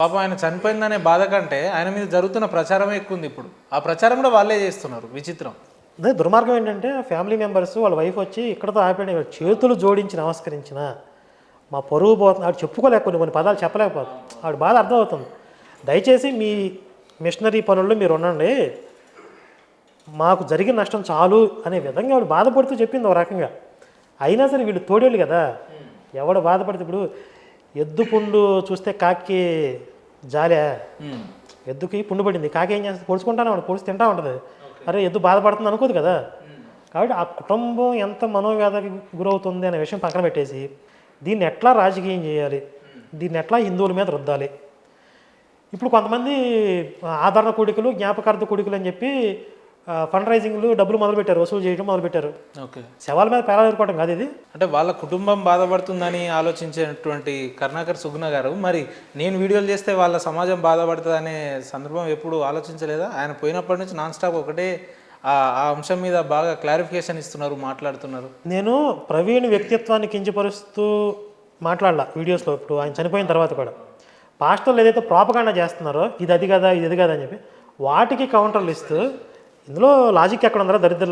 పాపం ఆయన చనిపోయిందనే బాధ కంటే ఆయన మీద జరుగుతున్న ప్రచారమే ఎక్కువ ఉంది ఇప్పుడు. ఆ ప్రచారం కూడా వాళ్ళే చేస్తున్నారు. విచిత్రం. అదే దుర్మార్గం ఏంటంటే ఫ్యామిలీ మెంబర్స్ వాళ్ళ వైఫ్ వచ్చి ఇక్కడతో ఆపేయండి, చేతులు జోడించి నమస్కరించిన మా పరువు పోతుంది. ఆవిడ చెప్పుకోలేక కొన్ని పదాలు చెప్పలేకపోతుంది. ఆవిడ బాధ అర్థమవుతుంది. దయచేసి మీ మిషనరీ పనుల్లో మీరు ఉండండి, మాకు జరిగిన నష్టం చాలు అనే విధంగా ఆవిడ బాధపడుతూ చెప్పింది ఒక రకంగా. అయినా సరే వీళ్ళు తోడేళ్ళు కదా, ఎవడు బాధపడితే ఇప్పుడు ఎద్దు పుండు చూస్తే కాకి జాలే, ఎద్దుకి పుండు పడింది, కాకి ఏం చేస్తుంది, పొడుచుకుంటానే ఉంటుంది, పొడిచి తింటా ఉంటుంది. అరే ఎద్దు బాధపడుతుంది అనుకోదు కదా. కాబట్టి ఆ కుటుంబం ఎంత మనోవ్యాధికి గురవుతుంది అనే విషయం పక్కన పెట్టేసి దీన్ని ఎట్లా రాజకీయం చేయాలి, దీన్ని ఎట్లా హిందువుల మీద రుద్దాలి. ఇప్పుడు కొంతమంది ఆదరణ కూడికలు, జ్ఞాపకార్థ కూడికలు అని చెప్పి ఫండ్ రైజింగ్లు డబ్బులు మొదలుపెట్టారు, వసూలు చేయడం మొదలుపెట్టారు. ఓకే, శవాల మీద పేలాలు ఏర్పడటం కాదు ఇది. అంటే వాళ్ళ కుటుంబం బాధపడుతుందని ఆలోచించేటువంటి కరుణాకర్ సుగుణ గారు, మరి నేను వీడియోలు చేస్తే వాళ్ళ సమాజం బాధపడుతుంది అనే సందర్భం ఎప్పుడు ఆలోచించలేదా? ఆయన పోయినప్పటి నుంచి నాన్ స్టాప్ ఒకటే ఆ అంశం మీద బాగా క్లారిఫికేషన్ ఇస్తున్నారు, మాట్లాడుతున్నారు. నేను ప్రవీణ్ వ్యక్తిత్వాన్ని కించపరుస్తూ మాట్లాడాల వీడియోస్లో. ఇప్పుడు ఆయన చనిపోయిన తర్వాత కూడా పాస్టర్లు ఏదైతే ప్రాపగాండా చేస్తున్నారో ఇది అది కదా, ఇది అది కదా అని చెప్పి వాటికి కౌంటర్లు ఇస్తూ, ఇందులో లాజిక్ ఎక్కడ ఉందో దరిద్ర